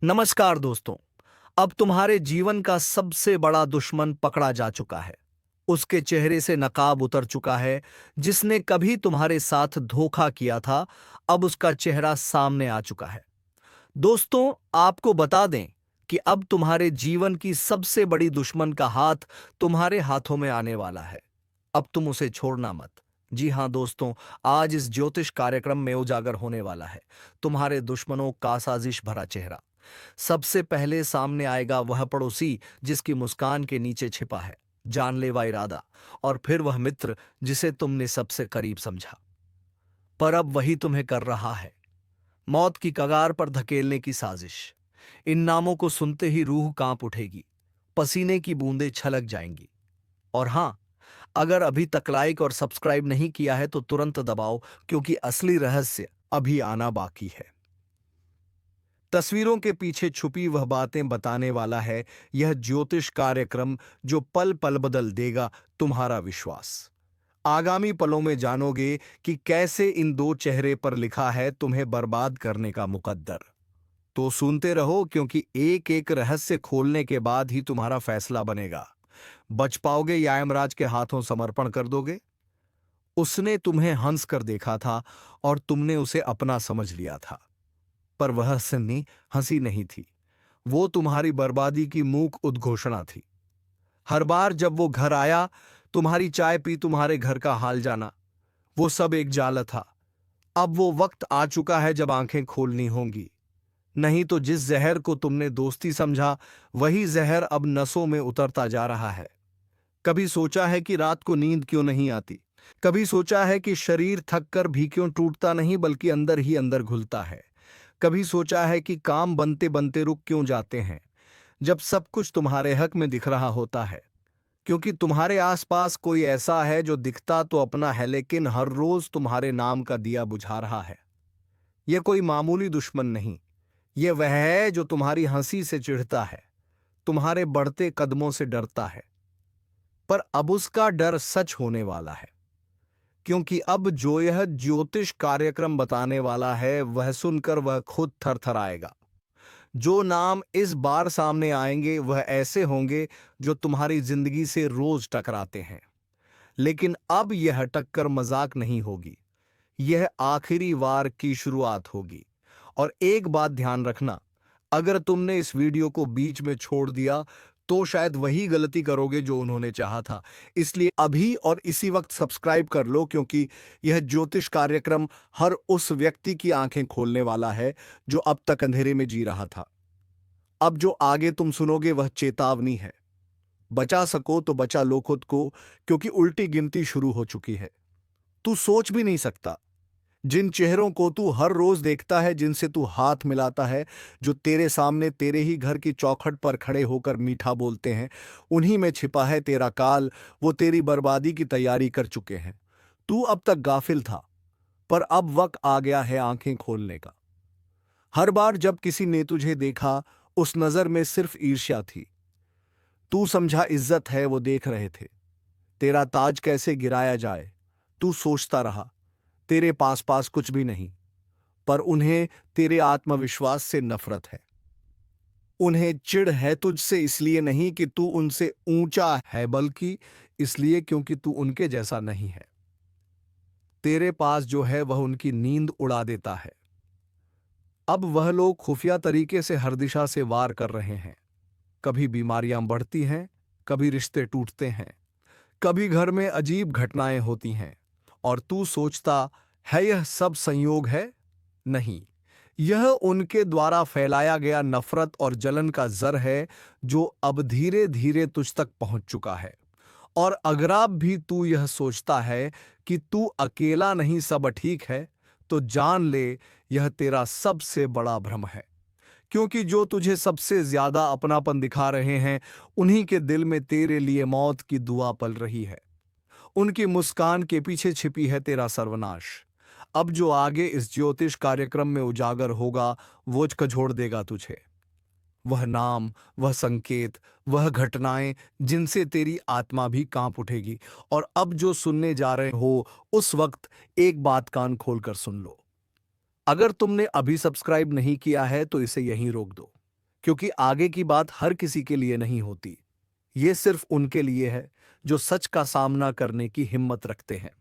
नमस्कार दोस्तों। अब तुम्हारे जीवन का सबसे बड़ा दुश्मन पकड़ा जा चुका है। उसके चेहरे से नकाब उतर चुका है। जिसने कभी तुम्हारे साथ धोखा किया था, अब उसका चेहरा सामने आ चुका है। दोस्तों, आपको बता दें कि अब तुम्हारे जीवन की सबसे बड़ी दुश्मन का हाथ तुम्हारे हाथों में आने वाला है। अब तुम उसे छोड़ना मत। जी हां दोस्तों, आज इस ज्योतिष कार्यक्रम में उजागर होने वाला है तुम्हारे दुश्मनों का साजिश भरा चेहरा। सबसे पहले सामने आएगा वह पड़ोसी जिसकी मुस्कान के नीचे छिपा है जानलेवा इरादा, और फिर वह मित्र जिसे तुमने सबसे करीब समझा, पर अब वही तुम्हें कर रहा है मौत की कगार पर धकेलने की साजिश। इन नामों को सुनते ही रूह कांप उठेगी, पसीने की बूंदें छलक जाएंगी। और हां, अगर अभी तक लाइक और सब्सक्राइब नहीं किया है तो तुरंत दबाओ, क्योंकि असली रहस्य अभी आना बाकी है। तस्वीरों के पीछे छुपी वह बातें बताने वाला है यह ज्योतिष कार्यक्रम, जो पल पल बदल देगा तुम्हारा विश्वास। आगामी पलों में जानोगे कि कैसे इन दो चेहरे पर लिखा है तुम्हें बर्बाद करने का मुकद्दर। तो सुनते रहो, क्योंकि एक एक रहस्य खोलने के बाद ही तुम्हारा फैसला बनेगा। बच पाओगे या यमराज के हाथों समर्पण कर दोगे। उसने तुम्हें हंस कर देखा था और तुमने उसे अपना समझ लिया था, पर वह हंसी हंसी नहीं थी। वो तुम्हारी बर्बादी की मूक उद्घोषणा थी। हर बार जब वो घर आया, तुम्हारी चाय पी, तुम्हारे घर का हाल जाना, वो सब एक जाल था। अब वो वक्त आ चुका है जब आंखें खोलनी होंगी। नहीं तो जिस जहर को तुमने दोस्ती समझा, वही जहर अब नसों में उतरता जा रहा है। कभी सोचा है कि रात को नींद क्यों नहीं आती? कभी सोचा है कि शरीर थक कर भी क्यों टूटता नहीं, बल्कि अंदर ही अंदर घुलता है? कभी सोचा है कि काम बनते बनते रुक क्यों जाते हैं, जब सब कुछ तुम्हारे हक में दिख रहा होता है? क्योंकि तुम्हारे आसपास कोई ऐसा है जो दिखता तो अपना है, लेकिन हर रोज तुम्हारे नाम का दिया बुझा रहा है। यह कोई मामूली दुश्मन नहीं, यह वह है जो तुम्हारी हंसी से चिढ़ता है, तुम्हारे बढ़ते कदमों से डरता है। पर अब उसका डर सच होने वाला है, क्योंकि अब जो यह ज्योतिष कार्यक्रम बताने वाला है, वह सुनकर वह खुद थरथराएगा। जो नाम इस बार सामने आएंगे वह ऐसे होंगे जो तुम्हारी जिंदगी से रोज टकराते हैं, लेकिन अब यह टक्कर मजाक नहीं होगी। यह आखिरी वार की शुरुआत होगी। और एक बात ध्यान रखना, अगर तुमने इस वीडियो को बीच में छोड़ दिया तो शायद वही गलती करोगे जो उन्होंने चाहा था। इसलिए अभी और इसी वक्त सब्सक्राइब कर लो, क्योंकि यह ज्योतिष कार्यक्रम हर उस व्यक्ति की आंखें खोलने वाला है जो अब तक अंधेरे में जी रहा था। अब जो आगे तुम सुनोगे वह चेतावनी है। बचा सको तो बचा लो खुद को, क्योंकि उल्टी गिनती शुरू हो चुकी है। तू सोच भी नहीं सकता, जिन चेहरों को तू हर रोज देखता है, जिनसे तू हाथ मिलाता है, जो तेरे सामने तेरे ही घर की चौखट पर खड़े होकर मीठा बोलते हैं, उन्हीं में छिपा है तेरा काल। वो तेरी बर्बादी की तैयारी कर चुके हैं। तू अब तक गाफिल था, पर अब वक्त आ गया है आंखें खोलने का। हर बार जब किसी ने तुझे देखा, उस नजर में सिर्फ ईर्ष्या थी। तू समझा इज्जत है, वो देख रहे थे तेरा ताज कैसे गिराया जाए। तू सोचता रहा तेरे पास पास कुछ भी नहीं, पर उन्हें तेरे आत्मविश्वास से नफरत है। उन्हें चिढ़ है तुझसे, इसलिए नहीं कि तू उनसे ऊंचा है, बल्कि इसलिए क्योंकि तू उनके जैसा नहीं है। तेरे पास जो है वह उनकी नींद उड़ा देता है। अब वह लोग खुफिया तरीके से हर दिशा से वार कर रहे हैं। कभी बीमारियां बढ़ती हैं, कभी रिश्ते टूटते हैं, कभी घर में अजीब घटनाएं होती हैं, और तू सोचता है यह सब संयोग है। नहीं, यह उनके द्वारा फैलाया गया नफरत और जलन का जर है, जो अब धीरे धीरे तुझ तक पहुंच चुका है। और अगर अब भी तू यह सोचता है कि तू अकेला नहीं, सब ठीक है, तो जान ले यह तेरा सबसे बड़ा भ्रम है। क्योंकि जो तुझे सबसे ज्यादा अपनापन दिखा रहे हैं, उन्हीं के दिल में तेरे लिए मौत की दुआ पल रही है। उनकी मुस्कान के पीछे छिपी है तेरा सर्वनाश। अब जो आगे इस ज्योतिष कार्यक्रम में उजागर होगा, वो झकझोर देगा तुझे। वह नाम, वह संकेत, वह घटनाएं जिनसे तेरी आत्मा भी कांप उठेगी। और अब जो सुनने जा रहे हो, उस वक्त एक बात कान खोलकर सुन लो। अगर तुमने अभी सब्सक्राइब नहीं किया है तो इसे यहीं रोक दो। क्योंकि आगे की बात हर किसी के लिए नहीं होती। ये सिर्फ उनके लिए है जो सच का सामना करने की हिम्मत रखते हैं।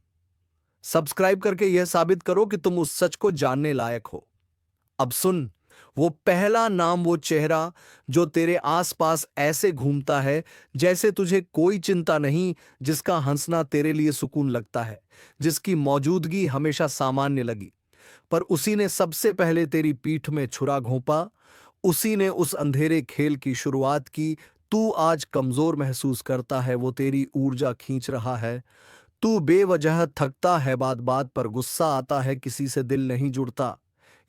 सब्सक्राइब करके यह साबित करो कि तुम उस सच को जानने लायक हो। अब सुन, वो पहला नाम, वो चेहरा जो तेरे आसपास ऐसे घूमता है जैसे तुझे कोई चिंता नहीं, जिसका हंसना तेरे लिए सुकून लगता है, जिसकी मौजूदगी हमेशा सामान्य लगी, पर उसी ने सबसे पहले तेरी पीठ में छुरा घोंपा। उसी ने उस अंधेरे खेल की शुरुआत की। तू आज कमजोर महसूस करता है, वो तेरी ऊर्जा खींच रहा है। तू बेवजह थकता है, बात बात पर गुस्सा आता है, किसी से दिल नहीं जुड़ता।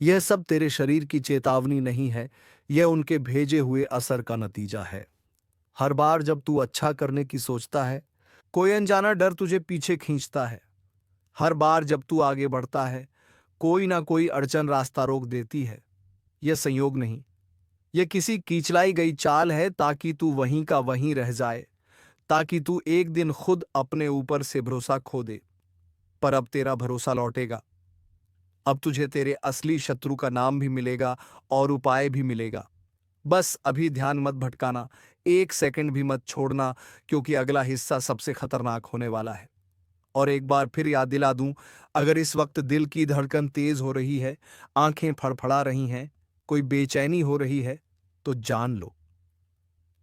यह सब तेरे शरीर की चेतावनी नहीं है, यह उनके भेजे हुए असर का नतीजा है। हर बार जब तू अच्छा करने की सोचता है, कोई अनजाना डर तुझे पीछे खींचता है। हर बार जब तू आगे बढ़ता है, कोई ना कोई अड़चन रास्ता रोक देती है। यह संयोग नहीं, यह किसी कीचलाई गई चाल है, ताकि तू वहीं का वहीं रह जाए, ताकि तू एक दिन खुद अपने ऊपर से भरोसा खो दे। पर अब तेरा भरोसा लौटेगा। अब तुझे तेरे असली शत्रु का नाम भी मिलेगा और उपाय भी मिलेगा। बस अभी ध्यान मत भटकाना, एक सेकंड भी मत छोड़ना, क्योंकि अगला हिस्सा सबसे खतरनाक होने वाला है। और एक बार फिर याद दिला दूं, अगर इस वक्त दिल की धड़कन तेज हो रही है, आंखें फड़फड़ा रही हैं, कोई बेचैनी हो रही है, तो जान लो,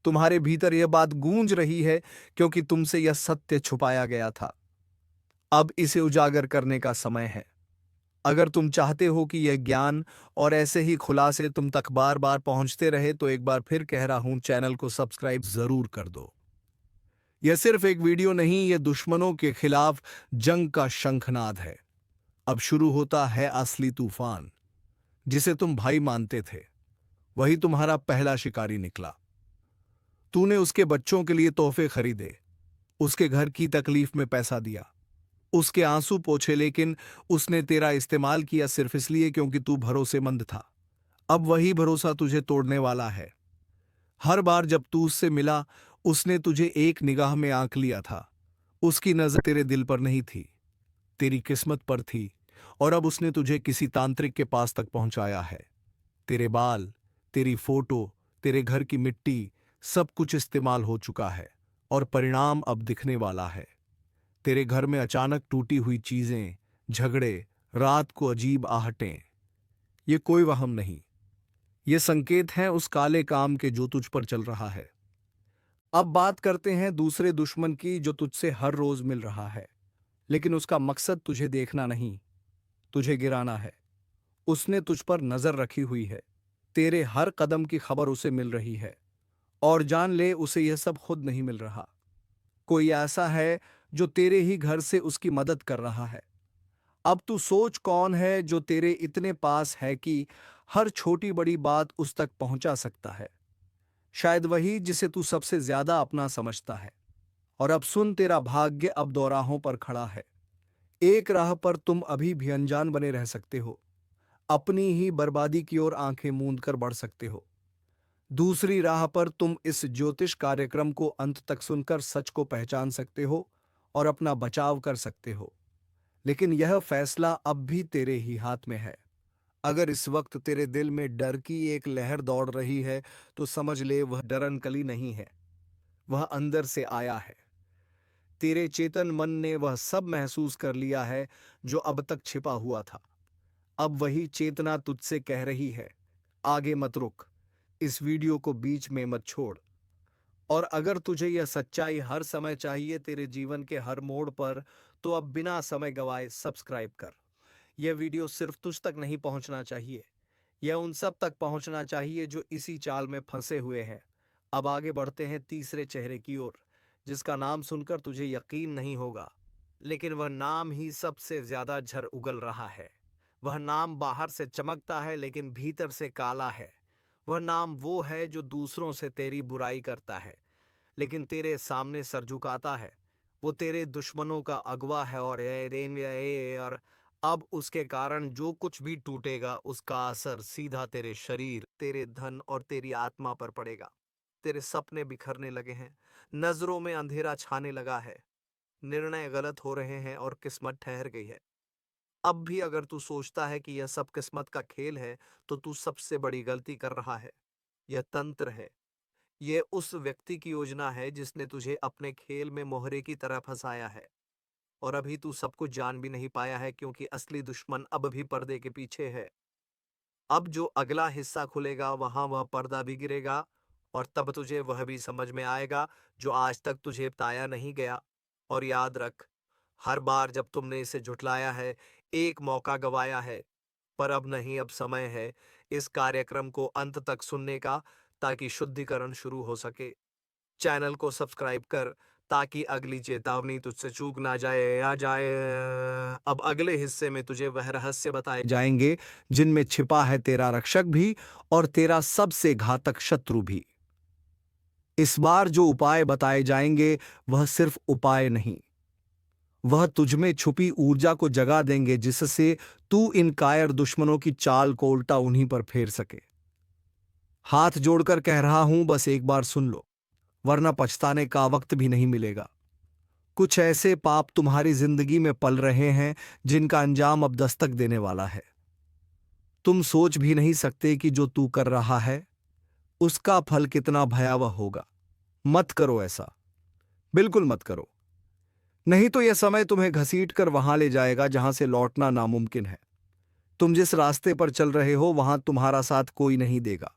तुम्हारे भीतर यह बात गूंज रही है, क्योंकि तुमसे यह सत्य छुपाया गया था। अब इसे उजागर करने का समय है। अगर तुम चाहते हो कि यह ज्ञान और ऐसे ही खुलासे तुम तक बार बार पहुंचते रहे, तो एक बार फिर कह रहा हूं, चैनल को सब्सक्राइब जरूर कर दो। यह सिर्फ एक वीडियो नहीं, यह दुश्मनों के खिलाफ जंग का शंखनाद है। अब शुरू होता है असली तूफान। जिसे तुम भाई मानते थे, वही तुम्हारा पहला शिकारी निकला। तूने उसके बच्चों के लिए तोहफे खरीदे, उसके घर की तकलीफ में पैसा दिया, उसके आंसू पोंछे, लेकिन उसने तेरा इस्तेमाल किया सिर्फ इसलिए क्योंकि तू भरोसेमंद था। अब वही भरोसा तुझे तोड़ने वाला है। हर बार जब तू उससे मिला, उसने तुझे एक निगाह में आंक लिया था। उसकी नजर तेरे दिल पर नहीं थी, तेरी किस्मत पर थी। और अब उसने तुझे किसी तांत्रिक के पास तक पहुंचाया है। तेरे बाल, तेरी फोटो, तेरे घर की मिट्टी, सब कुछ इस्तेमाल हो चुका है, और परिणाम अब दिखने वाला है। तेरे घर में अचानक टूटी हुई चीजें, झगड़े, रात को अजीब आहटें। ये कोई वहम नहीं, ये संकेत हैं उस काले काम के जो तुझ पर चल रहा है। अब बात करते हैं दूसरे दुश्मन की, जो तुझसे हर रोज मिल रहा है, लेकिन उसका मकसद तुझे देखना नहीं, तुझे गिराना है। उसने तुझ पर नजर रखी हुई है, तेरे हर कदम की खबर उसे मिल रही है। और जान ले, उसे यह सब खुद नहीं मिल रहा। कोई ऐसा है जो तेरे ही घर से उसकी मदद कर रहा है। अब तू सोच, कौन है जो तेरे इतने पास है कि हर छोटी बड़ी बात उस तक पहुंचा सकता है। शायद वही जिसे तू सबसे ज्यादा अपना समझता है। और अब सुन, तेरा भाग्य अब दोराहों पर खड़ा है। एक राह पर तुम अभी भी अनजान बने रह सकते हो, अपनी ही बर्बादी की ओर आंखें मूंद कर बढ़ सकते हो। दूसरी राह पर तुम इस ज्योतिष कार्यक्रम को अंत तक सुनकर सच को पहचान सकते हो और अपना बचाव कर सकते हो। लेकिन यह फैसला अब भी तेरे ही हाथ में है। अगर इस वक्त तेरे दिल में डर की एक लहर दौड़ रही है, तो समझ ले, वह डर नकली नहीं है, वह अंदर से आया है। तेरे चेतन मन ने वह सब महसूस कर लिया है जो अब तक छिपा हुआ था। अब वही चेतना तुझसे कह रही है, आगे मत रुक, इस वीडियो को बीच में मत छोड़। और अगर तुझे यह सच्चाई हर समय चाहिए, तेरे जीवन के हर मोड़ पर, तो अब बिना समय गवाए सब्सक्राइब कर। यह वीडियो सिर्फ तुझ तक नहीं पहुंचना चाहिए, यह उन सब तक पहुंचना चाहिए जो इसी चाल में फंसे हुए हैं। अब आगे बढ़ते हैं तीसरे चेहरे की ओर, जिसका नाम सुनकर तुझे यकीन नहीं होगा, लेकिन वह नाम ही सबसे ज्यादा झर उगल रहा है। वह नाम बाहर से चमकता है, लेकिन भीतर से काला है। वह नाम वो है जो दूसरों से तेरी बुराई करता है, लेकिन तेरे सामने सर झुकाता है। वो तेरे दुश्मनों का अगवा है, और अब उसके कारण जो कुछ भी टूटेगा, उसका असर सीधा तेरे शरीर, तेरे धन और तेरी आत्मा पर पड़ेगा। तेरे सपने बिखरने लगे हैं, नजरों में अंधेरा छाने लगा है, निर्णय गलत हो रहे हैं और किस्मत ठहर गई है। अब भी अगर तू सोचता है कि यह सब किस्मत का खेल है, तो तू सबसे बड़ी गलती कर रहा है। यह तंत्र है। यह उस व्यक्ति की योजना है जिसने तुझे अपने खेल में मोहरे की तरह फंसाया है। और अभी तू सब कुछ जान भी नहीं पाया है, क्योंकि असली दुश्मन अब भी पर्दे के पीछे है। अब जो अगला हिस्सा खुलेगा वहां वह पर्दा भी गिरेगा, और तब तुझे वह भी समझ में आएगा जो आज तक तुझे बताया नहीं गया। और याद रख, हर बार जब तुमने इसे झुठलाया है, एक मौका गवाया है। पर अब नहीं, अब समय है इस कार्यक्रम को अंत तक सुनने का, ताकि शुद्धिकरण शुरू हो सके। चैनल को सब्सक्राइब कर, ताकि अगली चेतावनी तुझसे चूक ना जाए। अब अगले हिस्से में तुझे वह रहस्य बताए जाएंगे जिनमें छिपा है तेरा रक्षक भी और तेरा सबसे घातक शत्रु भी। इस बार जो उपाय बताए जाएंगे वह सिर्फ उपाय नहीं, वह तुझमें छुपी ऊर्जा को जगा देंगे, जिससे तू इन कायर दुश्मनों की चाल को उल्टा उन्हीं पर फेर सके। हाथ जोड़कर कह रहा हूं, बस एक बार सुन लो, वरना पछताने का वक्त भी नहीं मिलेगा। कुछ ऐसे पाप तुम्हारी जिंदगी में पल रहे हैं जिनका अंजाम अब दस्तक देने वाला है। तुम सोच भी नहीं सकते कि जो तू कर रहा है उसका फल कितना भयावह होगा। मत करो ऐसा, बिल्कुल मत करो, नहीं तो यह समय तुम्हें घसीट कर वहां ले जाएगा जहां से लौटना नामुमकिन है। तुम जिस रास्ते पर चल रहे हो वहां तुम्हारा साथ कोई नहीं देगा,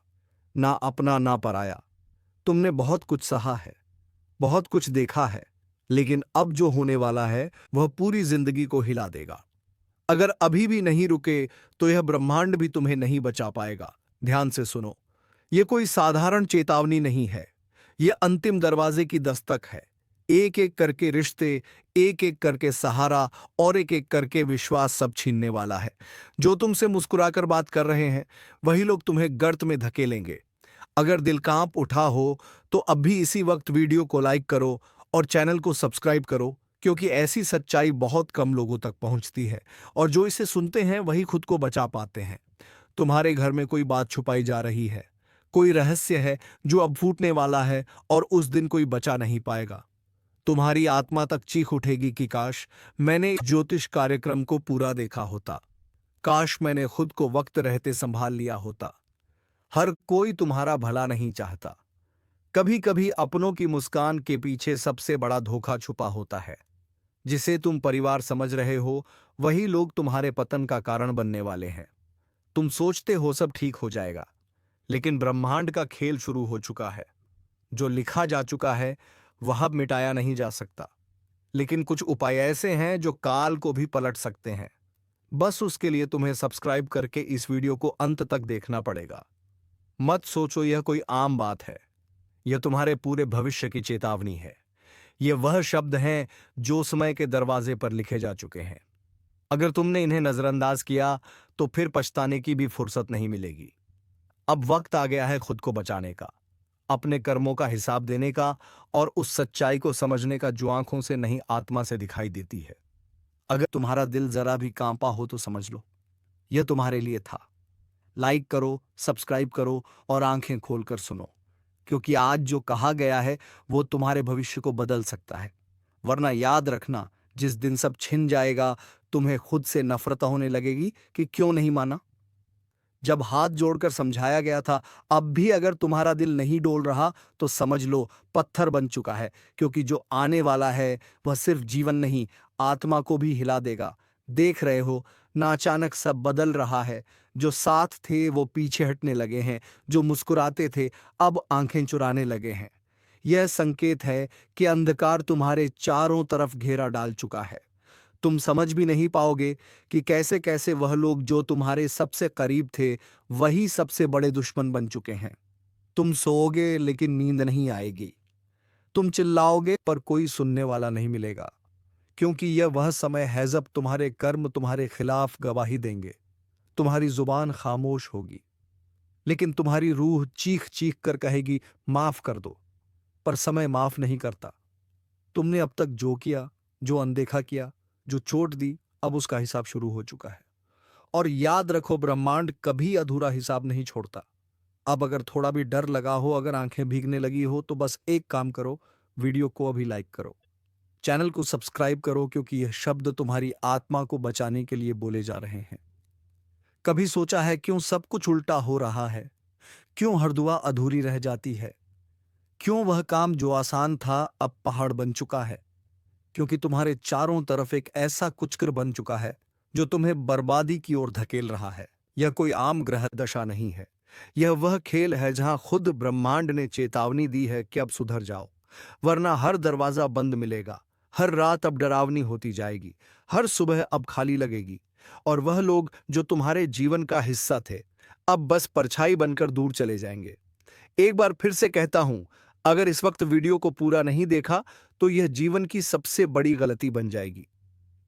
ना अपना ना पराया। तुमने बहुत कुछ सहा है, बहुत कुछ देखा है, लेकिन अब जो होने वाला है वह पूरी जिंदगी को हिला देगा। अगर अभी भी नहीं रुके तो यह ब्रह्मांड भी तुम्हें नहीं बचा पाएगा। ध्यान से सुनो, यह कोई साधारण चेतावनी नहीं है, यह अंतिम दरवाजे की दस्तक है। एक एक करके रिश्ते, एक एक करके सहारा और एक एक करके विश्वास सब छीनने वाला है। जो तुमसे मुस्कुराकर बात कर रहे हैं वही लोग तुम्हें गर्त में धकेलेंगे। अगर दिल कांप उठा हो तो अब भी इसी वक्त वीडियो को लाइक करो और चैनल को सब्सक्राइब करो, क्योंकि ऐसी सच्चाई बहुत कम लोगों तक पहुंचती है और जो इसे सुनते हैं वही खुद को बचा पाते हैं। तुम्हारे घर में कोई बात छुपाई जा रही है, कोई रहस्य है जो अब फूटने वाला है और उस दिन कोई बचा नहीं पाएगा। तुम्हारी आत्मा तक चीख उठेगी कि काश मैंने इस ज्योतिष कार्यक्रम को पूरा देखा होता, काश मैंने खुद को वक्त रहते संभाल लिया होता। हर कोई तुम्हारा भला नहीं चाहता। कभी कभी अपनों की मुस्कान के पीछे सबसे बड़ा धोखा छुपा होता है। जिसे तुम परिवार समझ रहे हो वही लोग तुम्हारे पतन का कारण बनने वाले हैं। तुम सोचते हो सब ठीक हो जाएगा, लेकिन ब्रह्मांड का खेल शुरू हो चुका है। जो लिखा जा चुका है वह अब मिटाया नहीं जा सकता, लेकिन कुछ उपाय ऐसे हैं जो काल को भी पलट सकते हैं। बस उसके लिए तुम्हें सब्सक्राइब करके इस वीडियो को अंत तक देखना पड़ेगा। मत सोचो यह कोई आम बात है, यह तुम्हारे पूरे भविष्य की चेतावनी है। ये वह शब्द हैं जो समय के दरवाजे पर लिखे जा चुके हैं। अगर तुमने इन्हें नजरअंदाज किया तो फिर पछताने की भी फुर्सत नहीं मिलेगी। अब वक्त आ गया है खुद को बचाने का, अपने कर्मों का हिसाब देने का और उस सच्चाई को समझने का जो आंखों से नहीं आत्मा से दिखाई देती है। अगर तुम्हारा दिल जरा भी कांपा हो तो समझ लो यह तुम्हारे लिए था। लाइक करो, सब्सक्राइब करो और आंखें खोलकर सुनो, क्योंकि आज जो कहा गया है वो तुम्हारे भविष्य को बदल सकता है। वरना याद रखना, जिस दिन सब छिन जाएगा तुम्हें खुद से नफरत होने लगेगी कि क्यों नहीं माना। जब हाथ जोड़कर समझाया गया था, अब भी अगर तुम्हारा दिल नहीं डोल रहा तो समझ लो पत्थर बन चुका है, क्योंकि जो आने वाला है वह सिर्फ जीवन नहीं, आत्मा को भी हिला देगा। देख रहे हो ना, अचानक सब बदल रहा है। जो साथ थे वो पीछे हटने लगे हैं, जो मुस्कुराते थे अब आंखें चुराने लगे हैं। यह संकेत है कि अंधकार तुम्हारे चारों तरफ घेरा डाल चुका है। तुम समझ भी नहीं पाओगे कि कैसे कैसे वह लोग जो तुम्हारे सबसे करीब थे वही सबसे बड़े दुश्मन बन चुके हैं। तुम सोओगे लेकिन नींद नहीं आएगी। तुम चिल्लाओगे पर कोई सुनने वाला नहीं मिलेगा, क्योंकि यह वह समय है जब तुम्हारे कर्म तुम्हारे खिलाफ गवाही देंगे। तुम्हारी जुबान खामोश होगी, लेकिन तुम्हारी रूह चीख चीख कर कहेगी माफ कर दो। पर समय माफ नहीं करता। तुमने अब तक जो किया, जो अनदेखा किया, जो चोट दी, अब उसका हिसाब शुरू हो चुका है। और याद रखो, ब्रह्मांड कभी अधूरा हिसाब नहीं छोड़ता। अब अगर थोड़ा भी डर लगा हो, अगर आंखें भीगने लगी हो, तो बस एक काम करो, वीडियो को अभी लाइक करो, चैनल को सब्सक्राइब करो, क्योंकि यह शब्द तुम्हारी आत्मा को बचाने के लिए बोले जा रहे हैं। कभी सोचा है क्यों सब कुछ उल्टा हो रहा है? क्यों हर दुआ अधूरी रह जाती है? क्यों वह काम जो आसान था अब पहाड़ बन चुका है? क्योंकि तुम्हारे चारों तरफ एक ऐसा कुचक्र बन चुका है जो तुम्हें बर्बादी की ओर धकेल रहा है। यह कोई आम ग्रह दशा नहीं है। यह वह खेल है जहां खुद ब्रह्मांड ने चेतावनी दी है कि अब सुधर जाओ, वरना हर दरवाजा बंद मिलेगा। हर रात अब डरावनी होती जाएगी, हर सुबह अब खाली लगेगी, और वह लोग जो तुम्हारे जीवन का हिस्सा थे अब बस परछाई बनकर दूर चले जाएंगे। एक बार फिर से कहता हूं, अगर इस वक्त वीडियो को पूरा नहीं देखा तो यह जीवन की सबसे बड़ी गलती बन जाएगी,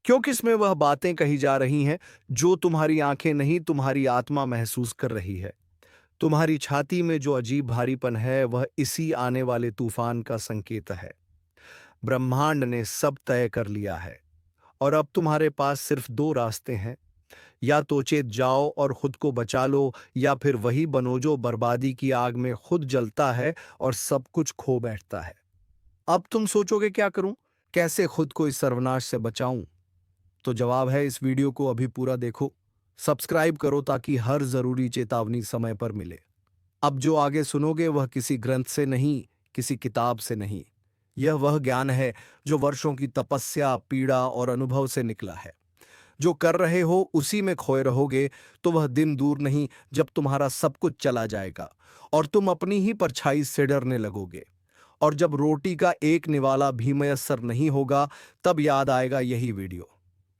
क्योंकि इसमें वह बातें कही जा रही हैं जो तुम्हारी आंखें नहीं, तुम्हारी आत्मा महसूस कर रही है। तुम्हारी छाती में जो अजीब भारीपन है वह इसी आने वाले तूफान का संकेत है। ब्रह्मांड ने सब तय कर लिया है और अब तुम्हारे पास सिर्फ दो रास्ते हैं। या तो चेत जाओ और खुद को बचा लो, या फिर वही बनो जो बर्बादी की आग में खुद जलता है और सब कुछ खो बैठता है। अब तुम सोचोगे क्या करूं, कैसे खुद को इस सर्वनाश से बचाऊं? तो जवाब है, इस वीडियो को अभी पूरा देखो, सब्सक्राइब करो ताकि हर जरूरी चेतावनी समय पर मिले। अब जो आगे सुनोगे वह किसी ग्रंथ से नहीं, किसी किताब से नहीं। यह वह ज्ञान है जो वर्षों की तपस्या, पीड़ा और अनुभव से निकला है। जो कर रहे हो उसी में खोए रहोगे तो वह दिन दूर नहीं जब तुम्हारा सब कुछ चला जाएगा और तुम अपनी ही परछाई से डरने लगोगे। और जब रोटी का एक निवाला भी मयस्सर नहीं होगा तब याद आएगा यही वीडियो,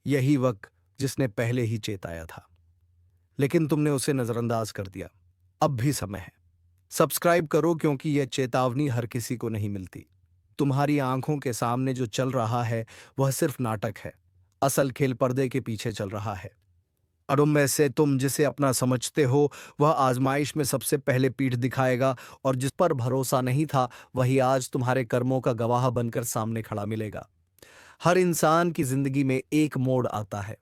यही वक्त जिसने पहले ही चेताया था, लेकिन तुमने उसे नजरअंदाज कर दिया। अब भी समय है, सब्सक्राइब करो, क्योंकि यह चेतावनी हर किसी को नहीं मिलती। तुम्हारी आंखों के सामने जो चल रहा है वह सिर्फ नाटक है, असल खेल पर्दे के पीछे चल रहा है। और उनमें से तुम जिसे अपना समझते हो वह आजमाइश में सबसे पहले पीठ दिखाएगा, और जिस पर भरोसा नहीं था वही आज तुम्हारे कर्मों का गवाह बनकर सामने खड़ा मिलेगा। हर इंसान की जिंदगी में एक मोड़ आता है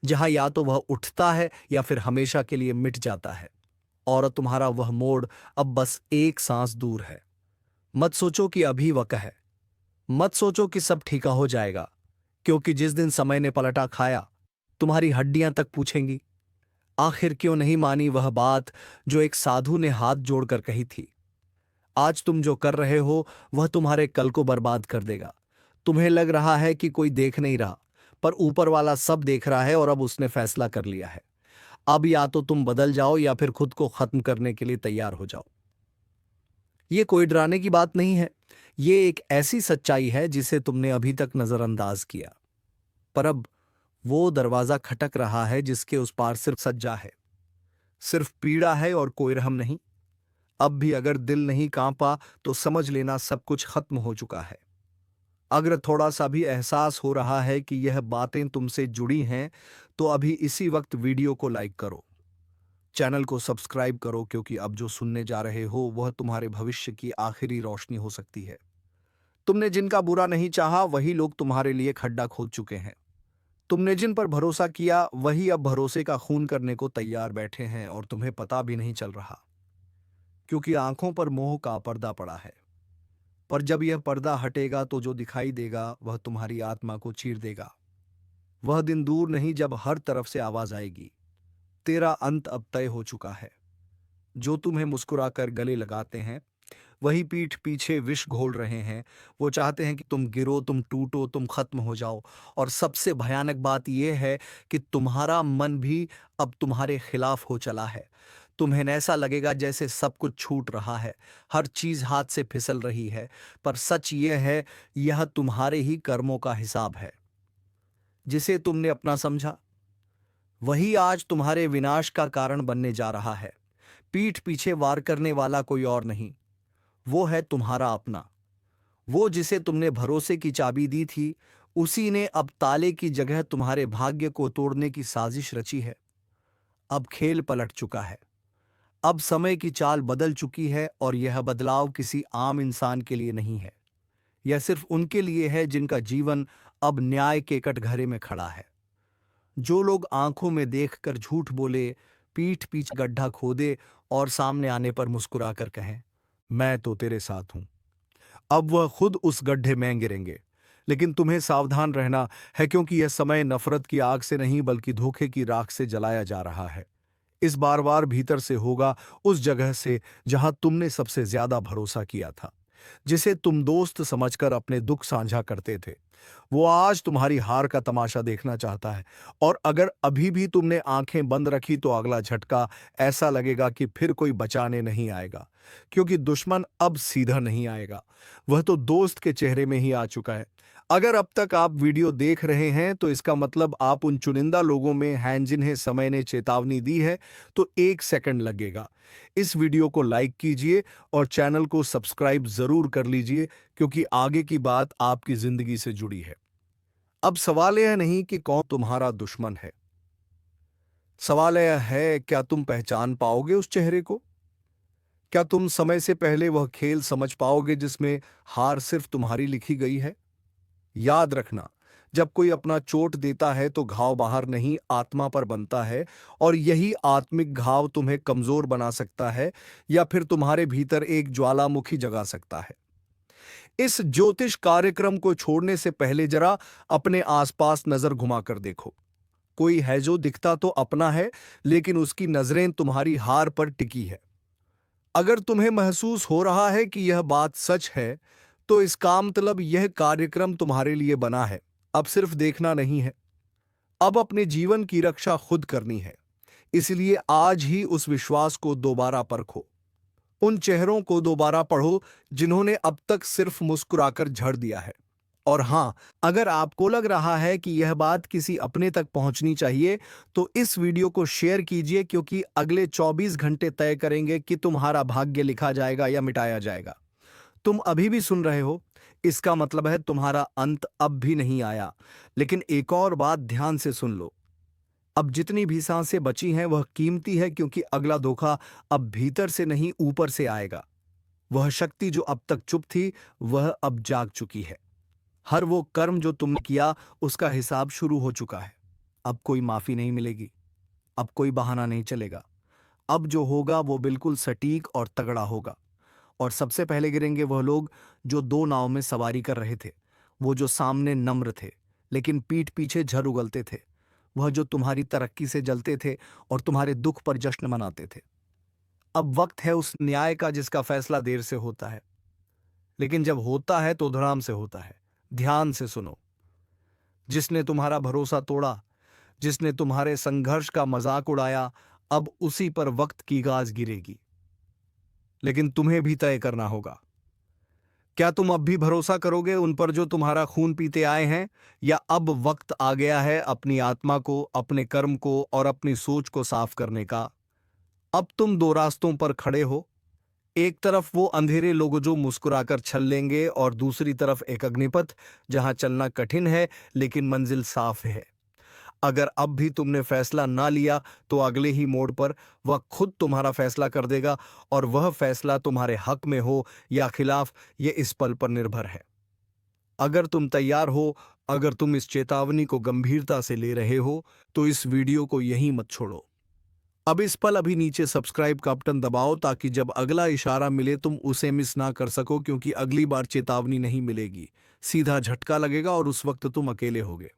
जहां या तो वह उठता है या फिर हमेशा के लिए मिट जाता है, और तुम्हारा वह मोड़ अब बस एक सांस दूर है। मत सोचो कि अभी वक्त है, मत सोचो कि सब ठीका हो जाएगा, क्योंकि जिस दिन समय ने पलटा खाया तुम्हारी हड्डियां तक पूछेंगी, आखिर क्यों नहीं मानी वह बात जो एक साधु ने हाथ जोड़कर कही थी। आज तुम जो कर रहे हो वह तुम्हारे कल को बर्बाद कर देगा। तुम्हें लग रहा है कि कोई देख नहीं रहा, पर ऊपर वाला सब देख रहा है और अब उसने फैसला कर लिया है। अब या तो तुम बदल जाओ या फिर खुद को खत्म करने के लिए तैयार हो जाओ। ये कोई डराने की बात नहीं है, ये एक ऐसी सच्चाई है जिसे तुमने अभी तक नजरअंदाज किया। पर अब वो दरवाजा खटक रहा है जिसके उस पार सिर्फ सज्जा है, सिर्फ पीड़ा है और कोई रहम नहीं। अब भी अगर दिल नहीं कांपा तो समझ लेना सब कुछ खत्म हो चुका है। अगर थोड़ा सा भी एहसास हो रहा है कि यह बातें तुमसे जुड़ी हैं तो अभी इसी वक्त वीडियो को लाइक करो, चैनल को सब्सक्राइब करो, क्योंकि अब जो सुनने जा रहे हो वह तुम्हारे भविष्य की आखिरी रोशनी हो सकती है। तुमने जिनका बुरा नहीं चाहा वही लोग तुम्हारे लिए खड्डा खोद चुके हैं। तुमने जिन पर भरोसा किया वही अब भरोसे का खून करने को तैयार बैठे हैं, और तुम्हें पता भी नहीं चल रहा, क्योंकि आंखों पर मोह का पर्दा पड़ा है। पर जब यह पर्दा हटेगा तो जो दिखाई देगा वह तुम्हारी आत्मा को चीर देगा। वह दिन दूर नहीं जब हर तरफ से आवाज आएगी, तेरा अंत अब तय हो चुका है। जो तुम्हें मुस्कुराकर गले लगाते हैं वही पीठ पीछे विष घोल रहे हैं। वो चाहते हैं कि तुम गिरो, तुम टूटो, तुम खत्म हो जाओ। और सबसे भयानक बात यह है कि तुम्हारा मन भी अब तुम्हारे खिलाफ हो चला है। तुम्हें ऐसा लगेगा जैसे सब कुछ छूट रहा है, हर चीज हाथ से फिसल रही है, पर सच यह है, यह तुम्हारे ही कर्मों का हिसाब है। जिसे तुमने अपना समझा वही आज तुम्हारे विनाश का कारण बनने जा रहा है। पीठ पीछे वार करने वाला कोई और नहीं, वो है तुम्हारा अपना। वो जिसे तुमने भरोसे की चाबी दी थी उसी ने अब ताले की जगह तुम्हारे भाग्य को तोड़ने की साजिश रची है। अब खेल पलट चुका है, अब समय की चाल बदल चुकी है, और यह बदलाव किसी आम इंसान के लिए नहीं है। यह सिर्फ उनके लिए है जिनका जीवन अब न्याय के कटघरे में खड़ा है। जो लोग आंखों में देखकर झूठ बोले, पीठ पीछे गड्ढा खोदे और सामने आने पर मुस्कुराकर कहें, मैं तो तेरे साथ हूं, अब वह खुद उस गड्ढे में गिरेंगे। लेकिन तुम्हें सावधान रहना है, क्योंकि यह समय नफरत की आग से नहीं बल्कि धोखे की राख से जलाया जा रहा है। इस बार बार भीतर से होगा, उस जगह से जहां तुमने सबसे ज्यादा भरोसा किया था, जिसे तुम दोस्त समझकर अपने दुख साझा करते थे। वो आज तुम्हारी हार का तमाशा देखना चाहता है। और अगर अभी भी तुमने आंखें बंद रखी तो अगला झटका ऐसा लगेगा कि फिर कोई बचाने नहीं आएगा, क्योंकि दुश्मन अब सीधा नहीं आएगा, वह तो दोस्त के चेहरे में ही आ चुका है। अगर अब तक आप वीडियो देख रहे हैं तो इसका मतलब आप उन चुनिंदा लोगों में हैं जिन्हें समय ने चेतावनी दी है। तो 1 सेकंड लगेगा, इस वीडियो को लाइक कीजिए और चैनल को सब्सक्राइब जरूर कर लीजिए, क्योंकि आगे की बात आपकी जिंदगी से जुड़ी है। अब सवाल यह नहीं कि कौन तुम्हारा दुश्मन है, सवाल यह है क्या तुम पहचान पाओगे उस चेहरे को? क्या तुम समय से पहले वह खेल समझ पाओगे जिसमें हार सिर्फ तुम्हारी लिखी गई है? याद रखना, जब कोई अपना चोट देता है तो घाव बाहर नहीं, आत्मा पर बनता है। और यही आत्मिक घाव तुम्हें कमजोर बना सकता है या फिर तुम्हारे भीतर एक ज्वालामुखी जगा सकता है। इस ज्योतिष कार्यक्रम को छोड़ने से पहले जरा अपने आसपास नजर घुमाकर देखो। कोई है जो दिखता तो अपना है, लेकिन उसकी नजरें तुम्हारी हार पर टिकी है। अगर तुम्हें महसूस हो रहा है कि यह बात सच है, तो इसका मतलब यह कार्यक्रम तुम्हारे लिए बना है। अब सिर्फ देखना नहीं है, अब अपने जीवन की रक्षा खुद करनी है। इसलिए आज ही उस विश्वास को दोबारा परखो, उन चेहरों को दोबारा पढ़ो जिन्होंने अब तक सिर्फ मुस्कुराकर झड़ दिया है। और हां, अगर आपको लग रहा है कि यह बात किसी अपने तक पहुंचनी चाहिए, तो इस वीडियो को शेयर कीजिए, क्योंकि अगले 24 घंटे तय करेंगे कि तुम्हारा भाग्य लिखा जाएगा या मिटाया जाएगा। तुम अभी भी सुन रहे हो, इसका मतलब है तुम्हारा अंत अब भी नहीं आया। लेकिन एक और बात ध्यान से सुन लो, अब जितनी भी सांसें बची हैं वह कीमती है, क्योंकि अगला धोखा अब भीतर से नहीं ऊपर से आएगा। वह शक्ति जो अब तक चुप थी, वह अब जाग चुकी है। हर वो कर्म जो तुमने किया उसका हिसाब शुरू हो चुका है। अब कोई माफी नहीं मिलेगी, अब कोई बहाना नहीं चलेगा। अब जो होगा वो बिल्कुल सटीक और तगड़ा होगा। और सबसे पहले गिरेंगे वह लोग जो 2 नाव में सवारी कर रहे थे, वो जो सामने नम्र थे लेकिन पीठ पीछे झर उगलते थे, वह जो तुम्हारी तरक्की से जलते थे और तुम्हारे दुख पर जश्न मनाते थे। अब वक्त है उस न्याय का जिसका फैसला देर से होता है, लेकिन जब होता है तो धड़ाम से होता है। ध्यान से सुनो, जिसने तुम्हारा भरोसा तोड़ा, जिसने तुम्हारे संघर्ष का मजाक उड़ाया, अब उसी पर वक्त की गाज गिरेगी। लेकिन तुम्हें भी तय करना होगा, क्या तुम अब भी भरोसा करोगे उन पर जो तुम्हारा खून पीते आए हैं, या अब वक्त आ गया है अपनी आत्मा को, अपने कर्म को और अपनी सोच को साफ करने का? अब तुम 2 रास्तों पर खड़े हो, एक तरफ वो अंधेरे लोग जो मुस्कुराकर छल लेंगे और दूसरी तरफ एक अग्निपथ जहां चलना कठिन है लेकिन मंजिल साफ है। अगर अब भी तुमने फैसला ना लिया तो अगले ही मोड़ पर वह खुद तुम्हारा फैसला कर देगा, और वह फैसला तुम्हारे हक में हो या खिलाफ, ये इस पल पर निर्भर है। अगर तुम तैयार हो, अगर तुम इस चेतावनी को गंभीरता से ले रहे हो, तो इस वीडियो को यहीं मत छोड़ो। अब इस पल अभी नीचे सब्सक्राइब का बटन दबाओ, ताकि जब अगला इशारा मिले तुम उसे मिस ना कर सको, क्योंकि अगली बार चेतावनी नहीं मिलेगी, सीधा झटका लगेगा और उस वक्त तुम अकेले होगे।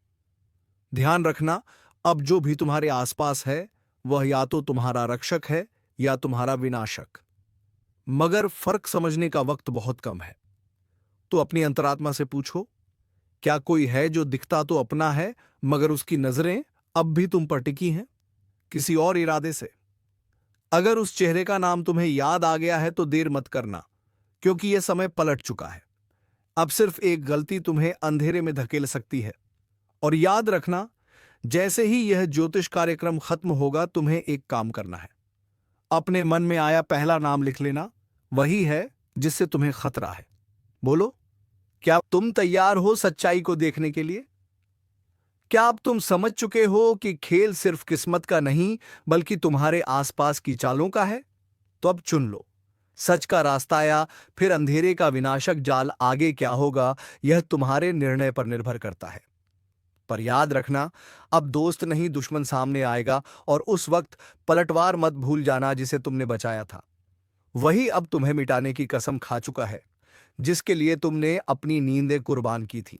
ध्यान रखना, अब जो भी तुम्हारे आसपास है वह या तो तुम्हारा रक्षक है या तुम्हारा विनाशक, मगर फर्क समझने का वक्त बहुत कम है। तो अपनी अंतरात्मा से पूछो, क्या कोई है जो दिखता तो अपना है मगर उसकी नजरें अब भी तुम पर टिकी हैं, किसी और इरादे से? अगर उस चेहरे का नाम तुम्हें याद आ गया है तो देर मत करना, क्योंकि यह समय पलट चुका है। अब सिर्फ एक गलती तुम्हें अंधेरे में धकेल सकती है। और याद रखना, जैसे ही यह ज्योतिष कार्यक्रम खत्म होगा तुम्हें एक काम करना है, अपने मन में आया पहला नाम लिख लेना, वही है जिससे तुम्हें खतरा है। बोलो, क्या तुम तैयार हो सच्चाई को देखने के लिए? क्या अब तुम समझ चुके हो कि खेल सिर्फ किस्मत का नहीं बल्कि तुम्हारे आसपास की चालों का है? तो अब चुन लो, सच का रास्ता या फिर अंधेरे का विनाशक जाल। आगे क्या होगा यह तुम्हारे निर्णय पर निर्भर करता है। पर याद रखना, अब दोस्त नहीं दुश्मन सामने आएगा, और उस वक्त पलटवार मत भूल जाना जिसे तुमने बचाया था। वही अब तुम्हें मिटाने की कसम खा चुका है, जिसके लिए तुमने अपनी नींदें कुर्बान की थी।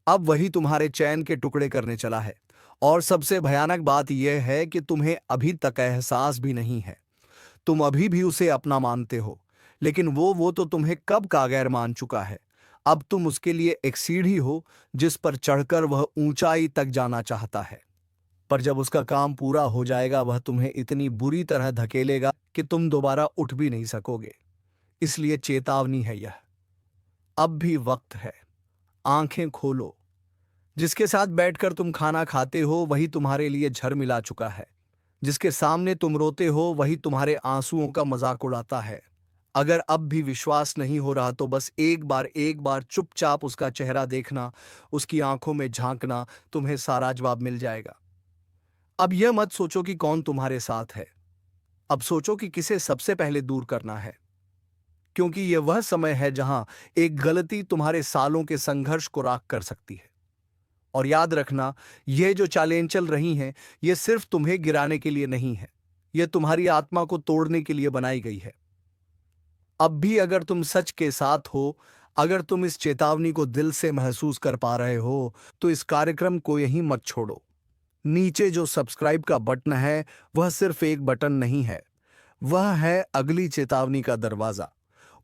अब वही तुम्हारे चैन के टुकड़े करने चला है, और सबसे भयानक बात यह है कि तुम्हें अभी तक एहसास भी नहीं है। तुम अभी भी उसे अपना मानते हो, लेकिन वो तो तुम्हें कब का गैर मान चुका है। अब तुम उसके लिए एक सीढ़ी हो जिस पर चढ़कर वह ऊंचाई तक जाना चाहता है। पर जब उसका काम पूरा हो जाएगा वह तुम्हें इतनी बुरी तरह धकेलेगा कि तुम दोबारा उठ भी नहीं सकोगे। इसलिए चेतावनी है यह, अब भी वक्त है। आंखें खोलो। जिसके साथ बैठकर तुम खाना खाते हो वही तुम्हारे लिए झर मिला चुका है। जिसके सामने तुम रोते हो वही तुम्हारे आंसुओं का मजाक उड़ाता है। अगर अब भी विश्वास नहीं हो रहा तो बस एक बार चुपचाप उसका चेहरा देखना, उसकी आंखों में झांकना, तुम्हें सारा जवाब मिल जाएगा। अब यह मत सोचो कि कौन तुम्हारे साथ है, अब सोचो कि किसे सबसे पहले दूर करना है। क्योंकि यह वह समय है जहां एक गलती तुम्हारे सालों के संघर्ष को राख कर सकती है। और याद रखना, यह जो चालें चल रही हैं, यह सिर्फ तुम्हें गिराने के लिए नहीं है, यह तुम्हारी आत्मा को तोड़ने के लिए बनाई गई है। अब भी अगर तुम सच के साथ हो, अगर तुम इस चेतावनी को दिल से महसूस कर पा रहे हो, तो इस कार्यक्रम को यहीं मत छोड़ो। नीचे जो सब्सक्राइब का बटन है वह सिर्फ एक बटन नहीं है, वह है अगली चेतावनी का दरवाजा।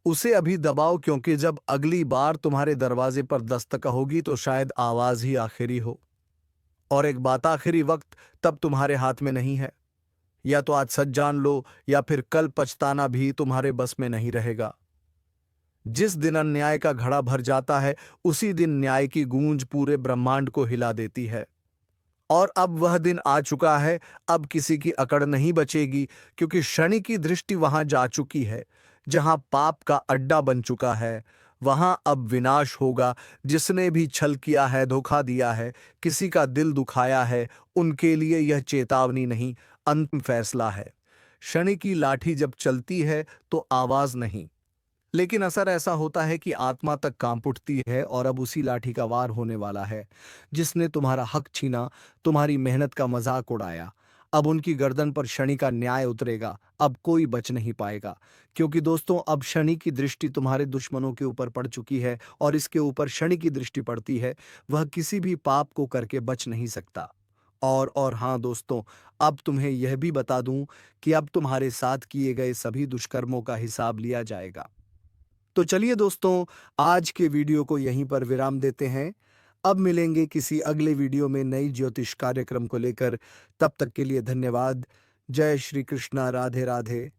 उसे अभी दबाओ, क्योंकि जब अगली बार तुम्हारे दरवाजे पर दस्तक होगी तो शायद आवाज ही आखिरी हो। और एक बात, आखिरी वक्त तब तुम्हारे हाथ में नहीं है। या तो आज सच जान लो, या फिर कल पछताना भी तुम्हारे बस में नहीं रहेगा। जिस दिन अन्याय का घड़ा भर जाता है उसी दिन न्याय की गूंज पूरे ब्रह्मांड को हिला देती है। और अब वह दिन आ चुका है, अब किसी की अकड़ नहीं बचेगी, क्योंकि शनि की दृष्टि वहां जा चुकी है। जहां पाप का अड्डा बन चुका है वहां अब विनाश होगा। जिसने भी छल किया है, धोखा दिया है, किसी का दिल दुखाया है, उनके लिए यह चेतावनी नहीं, अंतिम फैसला है। शनि की लाठी जब चलती है तो आवाज नहीं, लेकिन असर ऐसा होता है कि आत्मा तक कांप उठती है। और अब उसी लाठी का वार होने वाला है। जिसने तुम्हारा हक छीना, तुम्हारी मेहनत का मजाक उड़ाया, अब उनकी गर्दन पर शनि का न्याय उतरेगा। अब कोई बच नहीं पाएगा, क्योंकि दोस्तों अब शनि की दृष्टि तुम्हारे दुश्मनों के ऊपर पड़ चुकी है, और इसके ऊपर शनि की दृष्टि पड़ती है, वह किसी भी पाप को करके बच नहीं सकता। और हाँ दोस्तों, अब तुम्हें यह भी बता दूं कि अब तुम्हारे साथ किए गए सभी दुष्कर्मों का हिसाब लिया जाएगा। तो चलिए दोस्तों, आज के वीडियो को यहीं पर विराम देते हैं। अब मिलेंगे किसी अगले वीडियो में नई ज्योतिष कार्यक्रम को लेकर। तब तक के लिए धन्यवाद। जय श्री कृष्णा। राधे राधे।